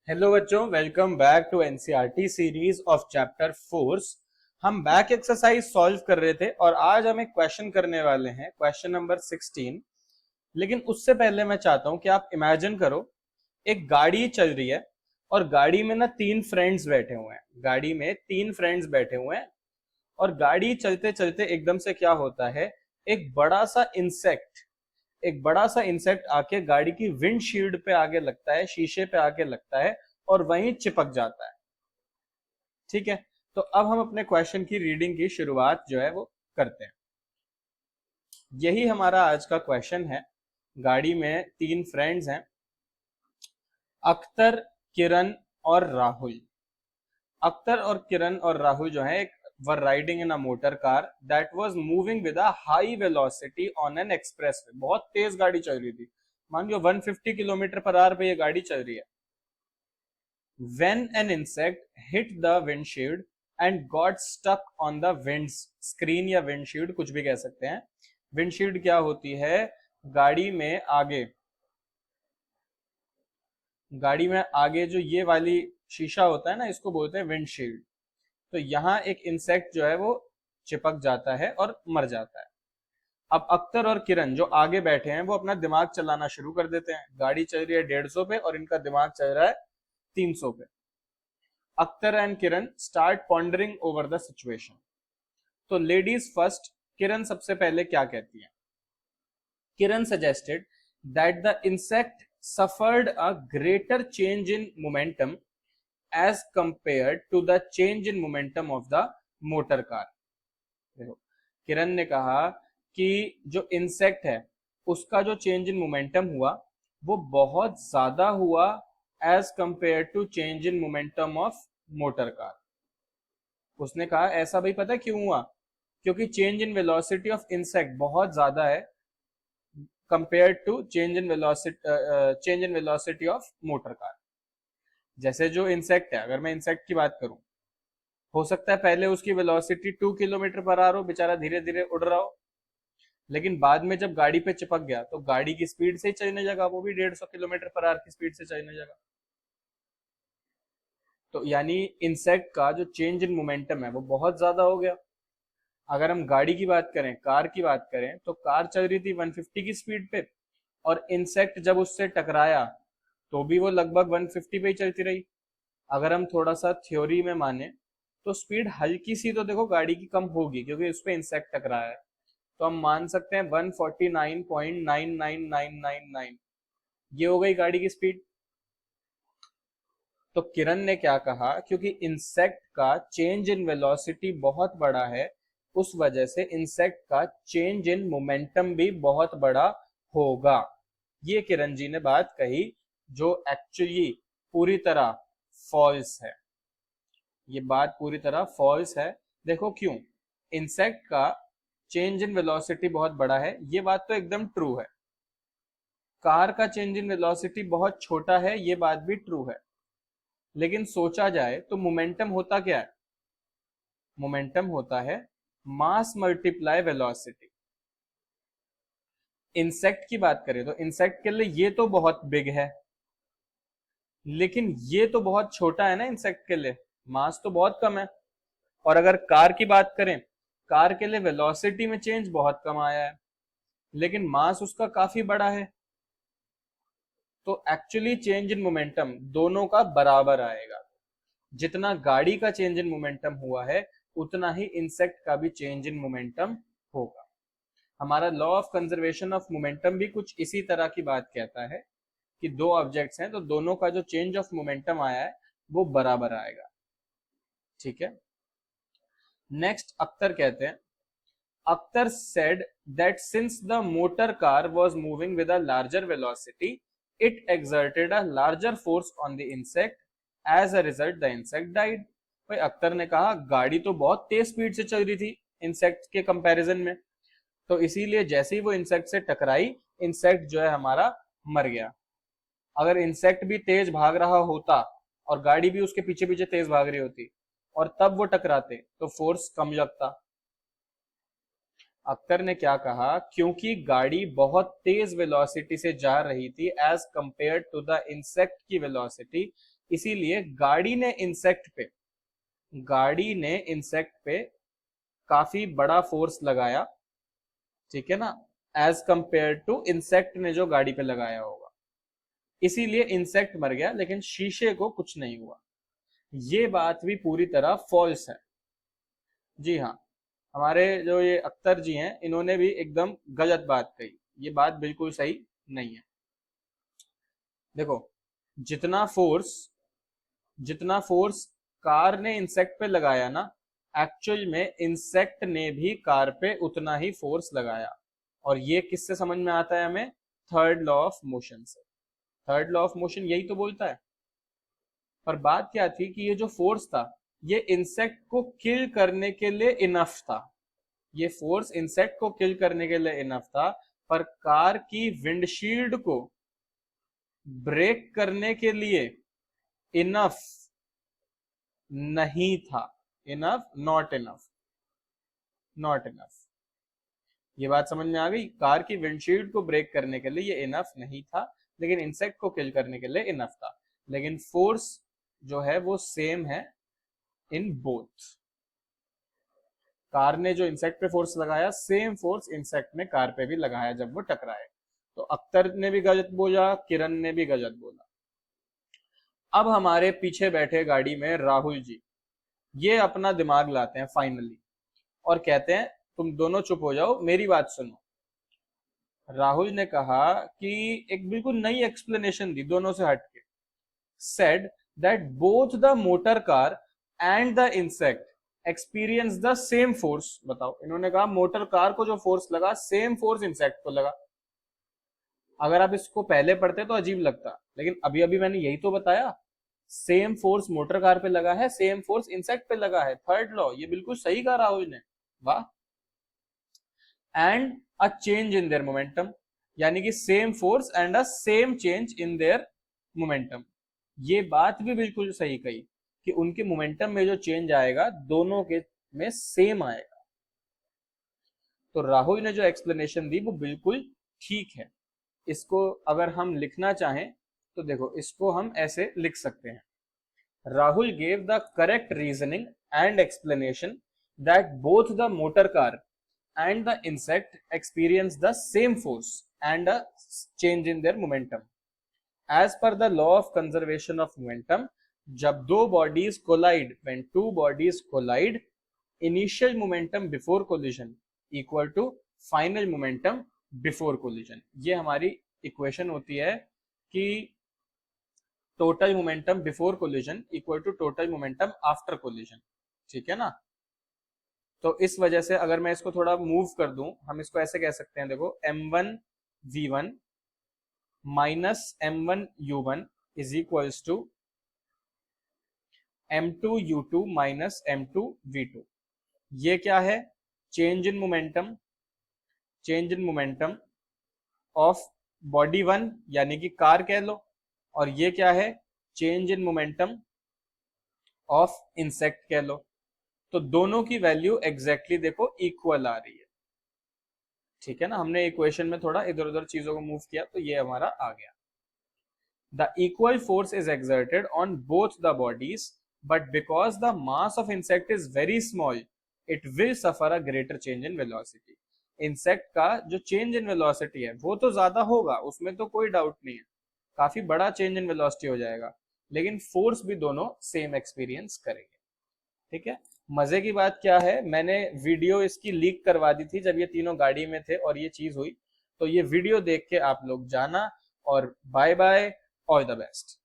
Hello बच्चों, welcome back to NCERT series of chapter force. हम back exercise solve कर रहे थे और आज हम एक क्वेश्चन करने वाले हैं, क्वेश्चन नंबर 16। लेकिन उससे पहले मैं चाहता हूं कि आप इमेजिन करो, एक गाड़ी चल रही है और गाड़ी में ना तीन फ्रेंड्स बैठे हुए हैं। गाड़ी में तीन फ्रेंड्स बैठे हुए हैं और गाड़ी चलते चलते एकदम से क्या होता है, एक बड़ा सा इंसेक्ट आके गाड़ी की विंडशील्ड पे आगे लगता है, शीशे पे आके लगता है और वहीं चिपक जाता है। ठीक है, तो अब हम अपने क्वेश्चन की रीडिंग की शुरुआत जो है वो करते हैं। यही हमारा आज का क्वेश्चन है। गाड़ी में तीन फ्रेंड्स हैं, अख्तर, किरण और राहुल। अख्तर और किरण और राहुल जो है, एक were riding in a motor car that was moving with a high velocity on an expressway. बहुत तेज गाड़ी चल रही थी, मान लो 150 किलोमीटर पर आवर पे ये गाड़ी चल रही है। When an insect hit the windshield and got stuck on the windscreen या windshield कुछ भी कह सकते हैं। windshield क्या होती है? गाड़ी में आगे जो ये वाली शीशा होता है ना, इसको बोलते हैं विंडशील्ड। तो यहाँ एक इंसेक्ट जो है वो चिपक जाता है और मर जाता है। अब अख्तर और किरण जो आगे बैठे हैं वो अपना दिमाग चलाना शुरू कर देते हैं। गाड़ी चल रही है 150 पे और इनका दिमाग चल रहा है 300 पे। Akhtar and Kiran start pondering over the situation. तो लेडीज फर्स्ट, किरण सबसे पहले क्या कहती है? Kiran suggested that the insect suffered a greater change in momentum as compared to the change in momentum of the motor car। देखो, किरण ने कहा कि जो इंसेक्ट है उसका जो चेंज इन मोमेंटम हुआ वो बहुत ज्यादा हुआ as compare to change in momentum of motor car. उसने कहा ऐसा भाई पता है क्यों हुआ? क्योंकि change in velocity of insect बहुत ज्यादा है compare to change in velocity of motor car. जैसे जो इंसेक्ट है, अगर मैं इंसेक्ट की बात करूं, हो सकता है पहले उसकी वेलोसिटी 2 किलोमीटर पर आवर हो, बेचारा धीरे धीरे उड़ रहा हो, लेकिन बाद में जब गाड़ी पे चिपक गया तो गाड़ी की स्पीड से ही चलने लगा, वो भी 150 किलोमीटर पर आवर की स्पीड से चलने लगा। तो यानी इंसेक्ट का जो चेंज इन मोमेंटम है वो बहुत ज्यादा हो गया। अगर हम गाड़ी की बात करें, कार की बात करें, तो कार चल रही थी 150 की स्पीड पे और इंसेक्ट जब उससे टकराया तो भी वो लगभग 150 पे ही चलती रही। अगर हम थोड़ा सा थ्योरी में माने तो स्पीड हल्की सी तो देखो गाड़ी की कम होगी क्योंकि उस पे इंसेक्ट टकराया है। तो हम मान सकते हैं 149.99999, ये हो गई गाड़ी की स्पीड। तो किरण ने क्या कहा, क्योंकि इंसेक्ट का चेंज इन वेलोसिटी बहुत बड़ा है, उस वजह से इंसेक्ट का चेंज इन मोमेंटम भी बहुत बड़ा होगा। ये किरण जी ने बात कही जो एक्चुअली पूरी तरह फॉल्स है। ये बात पूरी तरह फॉल्स है। देखो क्यों? इंसेक्ट का चेंज इन वेलोसिटी बहुत बड़ा है, ये बात तो एकदम ट्रू है। कार का चेंज इन वेलोसिटी बहुत छोटा है, ये बात भी ट्रू है। लेकिन सोचा जाए तो मोमेंटम होता क्या है? मोमेंटम होता है मास मल्टीप्लाई वेलोसिटी। इंसेक्ट की बात करें तो इंसेक्ट के लिए ये तो बहुत बिग है, लेकिन ये तो बहुत छोटा है ना। इंसेक्ट के लिए मास तो बहुत कम है। और अगर कार की बात करें, कार के लिए वेलोसिटी में चेंज बहुत कम आया है, लेकिन मास उसका काफी बड़ा है। तो एक्चुअली चेंज इन मोमेंटम दोनों का बराबर आएगा। जितना गाड़ी का चेंज इन मोमेंटम हुआ है उतना ही इंसेक्ट का भी चेंज इन मोमेंटम होगा। हमारा law of conservation of momentum भी कुछ इसी तरह की बात कहता है कि दो ऑब्जेक्ट्स हैं तो दोनों का जो चेंज ऑफ मोमेंटम आया है वो बराबर आएगा। ठीक है, नेक्स्ट अख्तर कहते हैं, Akhtar said that since the motor car was moving with a larger velocity, it exerted a larger force on the insect. As a result, the insect died. भाई अख्तर ने कहा गाड़ी तो बहुत तेज स्पीड से चल रही थी इंसेक्ट के कंपैरिजन में, तो इसीलिए जैसे ही वो इंसेक्ट से टकराई, इंसेक्ट जो है हमारा मर गया। अगर इंसेक्ट भी तेज भाग रहा होता और गाड़ी भी उसके पीछे पीछे तेज भाग रही होती और तब वो टकराते तो फोर्स कम लगता। अख्तर ने क्या कहा, क्योंकि गाड़ी बहुत तेज वेलोसिटी से जा रही थी as compare to the insect की वेलोसिटी, इसीलिए गाड़ी ने इंसेक्ट पे काफी बड़ा फोर्स लगाया, ठीक है ना, एज कंपेयर टू इंसेक्ट ने जो गाड़ी पे लगाया होगा। इसीलिए इंसेक्ट मर गया लेकिन शीशे को कुछ नहीं हुआ। ये बात भी पूरी तरह फॉल्स है। जी हाँ, हमारे जो ये अख्तर जी हैं इन्होंने भी एकदम गलत बात कही, ये बात बिल्कुल सही नहीं है। देखो, जितना फोर्स जितना फोर्स कार ने इंसेक्ट पे लगाया ना, एक्चुअल में इंसेक्ट ने भी कार पे उतना ही फोर्स लगाया। और ये किससे समझ में आता है हमें? थर्ड लॉ ऑफ मोशन से। थर्ड लॉ ऑफ मोशन यही तो बोलता है। पर बात क्या थी कि ये जो फोर्स था ये इंसेक्ट को किल करने के लिए इनफ था। ये फोर्स इंसेक्ट को किल करने के लिए इनफ था, पर कार की विंडशील्ड को ब्रेक करने के लिए इनफ नहीं था। Enough, not enough, not enough. ये बात समझ में आ गई? कार की विंडशील्ड को ब्रेक करने के लिए ये इनफ नहीं था, लेकिन इंसेक्ट को किल करने के लिए इनफ था। लेकिन फोर्स जो है वो सेम है इन बोथ। कार ने जो इंसेक्ट पे फोर्स लगाया, सेम फोर्स इंसेक्ट ने कार पे भी लगाया जब वो टकराए। तो अख्तर ने भी गलत बोला, किरण ने भी गलत बोला। अब हमारे पीछे बैठे गाड़ी में राहुल जी, ये अपना दिमाग लाते हैं फाइनली और कहते हैं तुम दोनों चुप हो जाओ, मेरी बात सुनो। राहुल ने कहा कि एक बिल्कुल नई एक्सप्लेनेशन दी दोनों से हटके। Said that both the motor car and the insect experience the same force. बताओ, इन्होंने कहा मोटर कार को जो फोर्स लगा सेम फोर्स इंसेक्ट को लगा। अगर आप इसको पहले पढ़ते तो अजीब लगता, लेकिन अभी अभी मैंने यही तो बताया, सेम फोर्स मोटर कार पे लगा है, सेम फोर्स इंसेक्ट पे लगा है। थर्ड लॉ, ये बिल्कुल सही कहा राहुल ने, वाह। And a change in their momentum, यानी कि same force and a same change in their momentum. ये बात भी बिल्कुल सही कही कि उनके मोमेंटम में जो चेंज आएगा दोनों के में सेम आएगा। तो राहुल ने जो एक्सप्लेनेशन दी वो बिल्कुल ठीक है। इसको अगर हम लिखना चाहें तो देखो, इसको हम ऐसे लिख सकते हैं। Rahul gave the correct reasoning and explanation that both the motor car and the insect experience the same force and a change in their momentum. As per the law of conservation of momentum, जब दो bodies collide, when two bodies collide, initial momentum before collision equal to final momentum before collision. ये हमारी equation होती है कि total momentum before collision equal to total momentum after collision, ठीक है ना। तो इस वजह से अगर मैं इसको थोड़ा मूव कर दूं, हम इसको ऐसे कह सकते हैं, देखो m1 v1 minus m1 u1 is equals to m2 u2 minus m2 v2। ये क्या है? Change in momentum, change in momentum of body one यानी कि कार कह लो, और ये क्या है? Change in momentum of insect कह लो। तो दोनों की वैल्यू एग्जैक्टली देखो इक्वल आ रही है, ठीक है ना। हमने इक्वेशन में थोड़ा इधर उधर चीजों को मूव किया तो ये हमारा आ गया। The equal force is exerted on both the bodies, but because the mass of insect is very small it will suffer a greater change in velocity. Insect का जो चेंज इन वेलोसिटी है वो तो ज्यादा होगा, उसमें तो कोई डाउट नहीं है, काफी बड़ा चेंज इन वेलोसिटी हो जाएगा, लेकिन फोर्स भी दोनों सेम एक्सपीरियंस करेंगे, ठीक है। मजे की बात क्या है, मैंने वीडियो इसकी लीक करवा दी थी जब ये तीनों गाड़ी में थे और ये चीज हुई। तो ये वीडियो देख के आप लोग जाना, और bye bye, all the best.